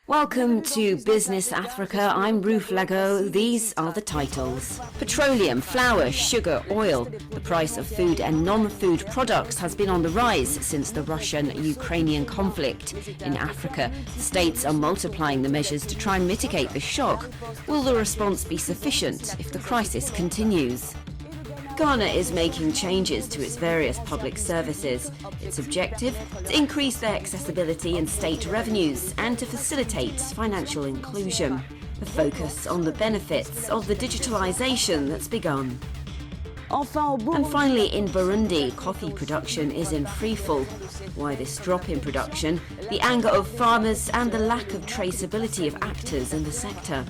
Welcome to Business Africa. I'm Ruth Lego. These are the titles. Petroleum, flour, sugar, oil. The price of food and non-food products has been on the rise since the Russian-Ukrainian conflict. In Africa, the states are multiplying the measures to try and mitigate the shock. Will the response be sufficient if the crisis continues? Ghana is making changes to its various public services. Its objective? To increase their accessibility and state revenues and to facilitate financial inclusion. The focus on the benefits of the digitalization that's begun. And finally, in Burundi, coffee production is in freefall. Why this drop in production? The anger of farmers and the lack of traceability of actors in the sector.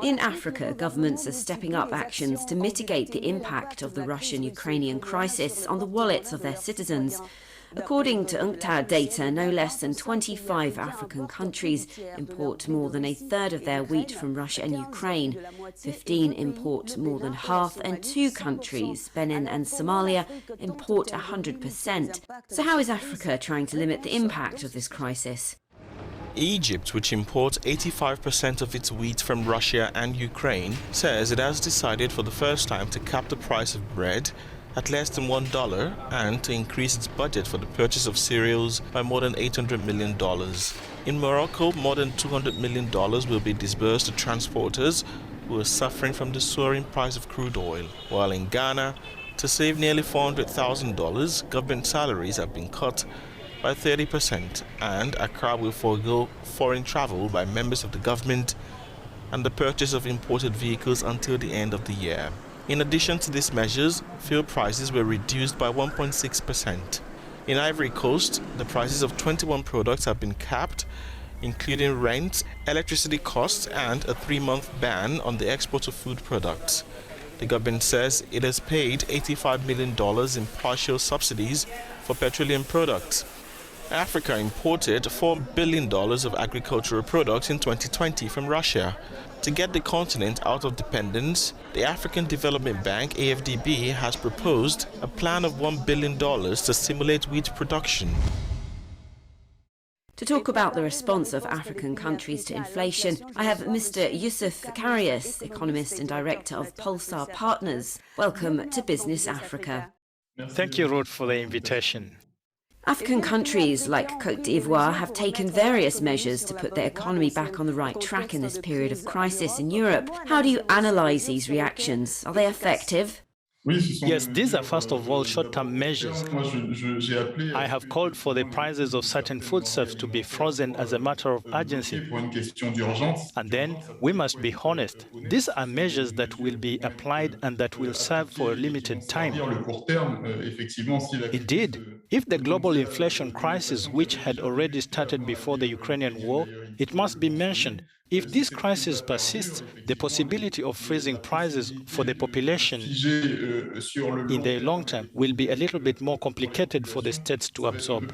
In Africa, governments are stepping up actions to mitigate the impact of the Russian-Ukrainian crisis on the wallets of their citizens. According to UNCTAD data, no less than 25 African countries import more than a third of their wheat from Russia and Ukraine. 15 import more than half, and 2 countries, Benin and Somalia, import 100%. So how is Africa trying to limit the impact of this crisis? Egypt, which imports 85% of its wheat from Russia and Ukraine, says it has decided for the first time to cap the price of bread at less than $1 and to increase its budget for the purchase of cereals by more than $800 million. In Morocco, more than $200 million will be disbursed to transporters who are suffering from the soaring price of crude oil, while in Ghana, to save nearly $400,000, government salaries have been cut by 30%, and Accra will forego foreign travel by members of the government and the purchase of imported vehicles until the end of the year. In addition to these measures, fuel prices were reduced by 1.6%. In Ivory Coast, the prices of 21 products have been capped, including rent, electricity costs, and a 3-month ban on the export of food products. The government says it has paid $85 million in partial subsidies for petroleum products. Africa imported $4 billion of agricultural products in 2020 from Russia. To get the continent out of dependence, the African Development Bank, AFDB, has proposed a plan of $1 billion to stimulate wheat production. To talk about the response of African countries to inflation, I have Mr. Yusuf Karius, economist and director of Pulsar Partners. Welcome to Business Africa. Thank you, Ruth, for the invitation. African countries like Côte d'Ivoire have taken various measures to put their economy back on the right track in this period of crisis in Europe. How do you analyse these reactions? Are they effective? Yes, these are first of all short-term measures. I have called for the prices of certain foodstuffs to be frozen as a matter of urgency. And then we must be honest. These are measures that will be applied and that will serve for a limited time. Indeed, if the global inflation crisis, which had already started before the Ukrainian war, it must be mentioned, if this crisis persists, the possibility of freezing prices for the population in the long term will be a little bit more complicated for the states to absorb.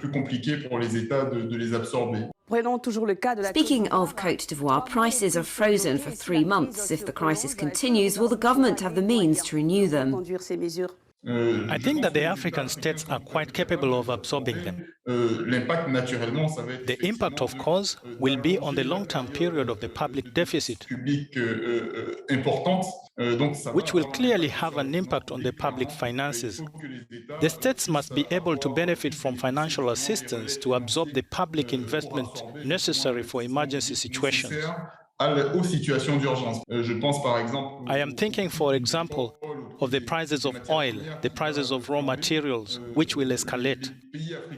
Speaking of Côte d'Ivoire, prices are frozen for 3 months. If the crisis continues, will the government have the means to renew them? I think that the African states are quite capable of absorbing them. The impact, of course, will be on the long-term period of the public deficit, which will clearly have an impact on the public finances. The states must be able to benefit from financial assistance to absorb the public investment necessary for emergency situations. I am thinking, for example, of the prices of oil, the prices of raw materials, which will escalate.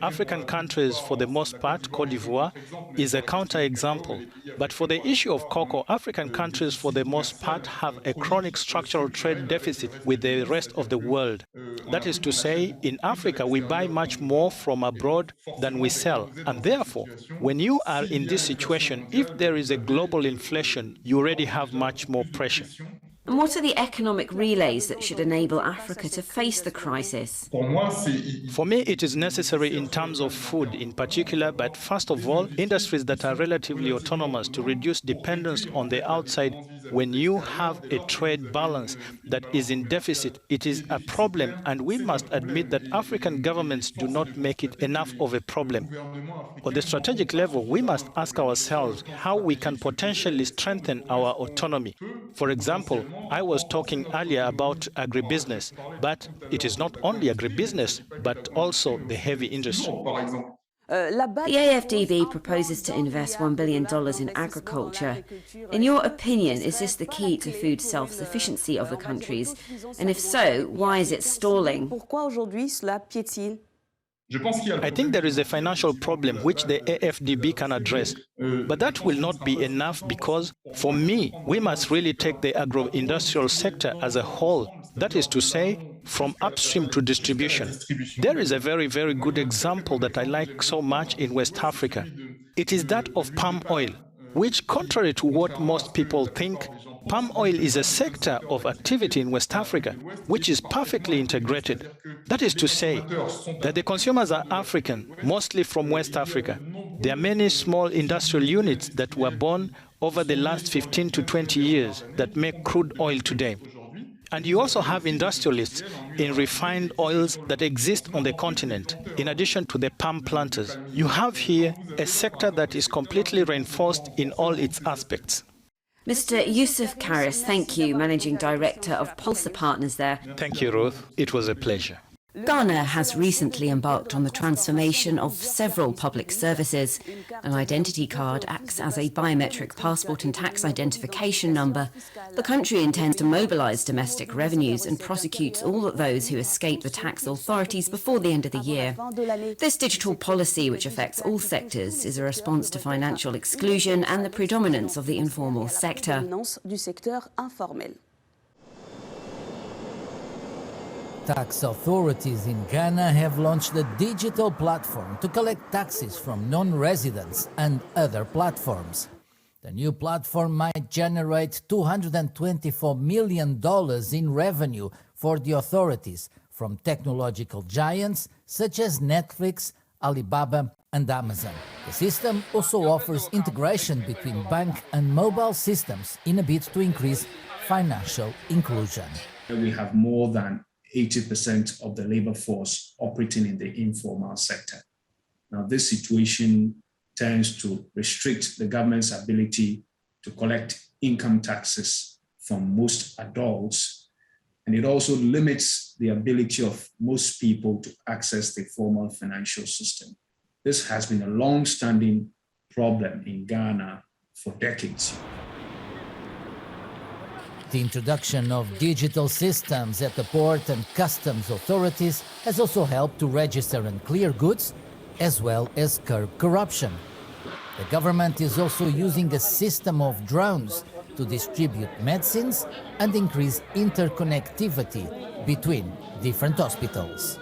African countries, for the most part, Côte d'Ivoire, is a counterexample. But for the issue of cocoa, African countries, for the most part, have a chronic structural trade deficit with the rest of the world. That is to say, in Africa, we buy much more from abroad than we sell. And therefore, when you are in this situation, if there is a global inflation, you already have much more pressure. And what are the economic relays that should enable Africa to face the crisis? For me, it is necessary in terms of food in particular, but first of all, industries that are relatively autonomous to reduce dependence on the outside when you have a trade balance that is in deficit, it is a problem, and we must admit that African governments do not make it enough of a problem. On the strategic level, we must ask ourselves how we can potentially strengthen our autonomy. For example, I was talking earlier about agribusiness, but it is not only agribusiness, but also the heavy industry. The AFDB proposes to invest $1 billion in agriculture. In your opinion, is this the key to food self-sufficiency of the countries? And if so, why is it stalling? I think there is a financial problem which the AFDB can address, but that will not be enough because, for me, we must really take the agro-industrial sector as a whole, that is to say, from upstream to distribution. There is a very, very good example that I like so much in West Africa. It is that of palm oil, which, contrary to what most people think, palm oil is a sector of activity in West Africa, which is perfectly integrated. That is to say, that the consumers are African, mostly from West Africa. There are many small industrial units that were born over the last 15 to 20 years that make crude oil today. And you also have industrialists in refined oils that exist on the continent, in addition to the palm planters. You have here a sector that is completely reinforced in all its aspects. Mr. Yusuf Karis, thank you, Managing Director of Pulsar Partners there. Thank you, Ruth. It was a pleasure. Ghana has recently embarked on the transformation of several public services. An identity card acts as a biometric passport and tax identification number. The country intends to mobilise domestic revenues and prosecute all those who escape the tax authorities before the end of the year. This digital policy, which affects all sectors, is a response to financial exclusion and the predominance of the informal sector. Tax authorities in Ghana have launched a digital platform to collect taxes from non-residents and other platforms. The new platform might generate $224 million in revenue for the authorities from technological giants such as Netflix, Alibaba and Amazon. The system also offers integration between bank and mobile systems in a bid to increase financial inclusion. We have more than 80% of the labor force operating in the informal sector. Now, this situation tends to restrict the government's ability to collect income taxes from most adults, and it also limits the ability of most people to access the formal financial system. This has been a long-standing problem in Ghana for decades. The introduction of digital systems at the port and customs authorities has also helped to register and clear goods, as well as curb corruption. The government is also using a system of drones to distribute medicines and increase interconnectivity between different hospitals.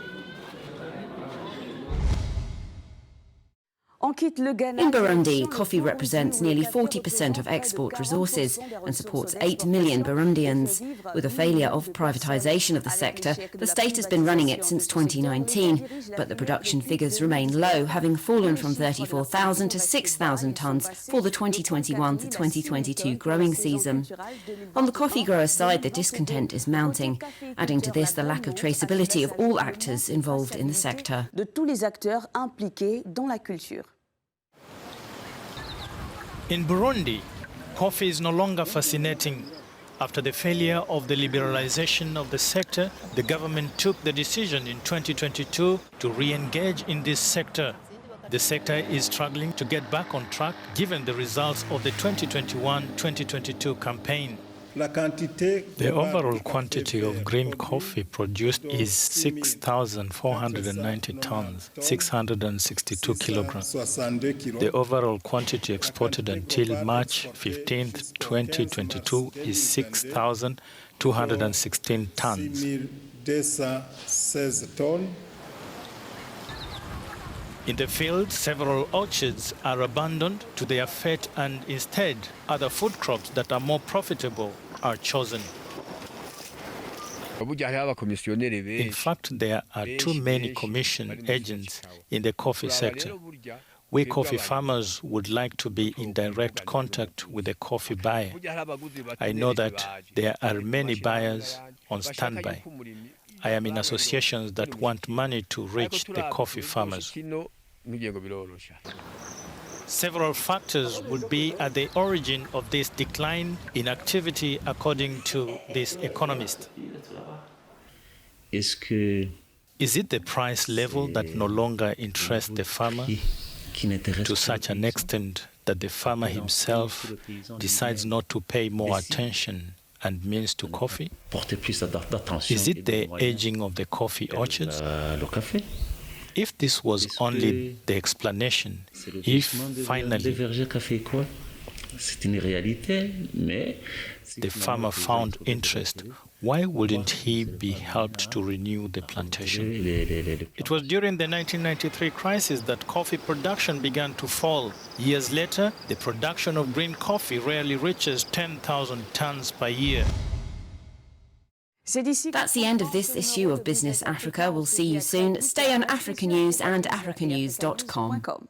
In Burundi, coffee represents nearly 40% of export resources and supports 8 million Burundians. With a failure of privatisation of the sector, the state has been running it since 2019, but the production figures remain low, having fallen from 34,000 to 6,000 tonnes for the 2021 to 2022 growing season. On the coffee grower side, the discontent is mounting, adding to this the lack of traceability of all actors involved in the sector. In Burundi, coffee is no longer fascinating. After the failure of the liberalization of the sector, the government took the decision in 2022 to re-engage in this sector. The sector is struggling to get back on track given the results of the 2021-2022 campaign. The overall quantity of green coffee produced is 6,490 tons, 662 kilograms. The overall quantity exported until March 15, 2022 is 6,216 tons. In the field, several orchards are abandoned to their fate, and instead, other food crops that are more profitable are chosen. In fact, there are too many commission agents in the coffee sector. We coffee farmers would like to be in direct contact with the coffee buyer. I know that there are many buyers on standby. I am in associations that want money to reach the coffee farmers. Several factors would be at the origin of this decline in activity, according to this economist. Is it the price level that no longer interests the farmer to such an extent that the farmer himself decides not to pay more attention and means to coffee? Is it the aging of the coffee orchards? If this was only the explanation, if finally the farmer found interest, why wouldn't he be helped to renew the plantation? It was during the 1993 crisis that coffee production began to fall. Years later, the production of green coffee rarely reaches 10,000 tons per year. That's the end of this issue of Business Africa. We'll see you soon. Stay on Africa News and africanews.com.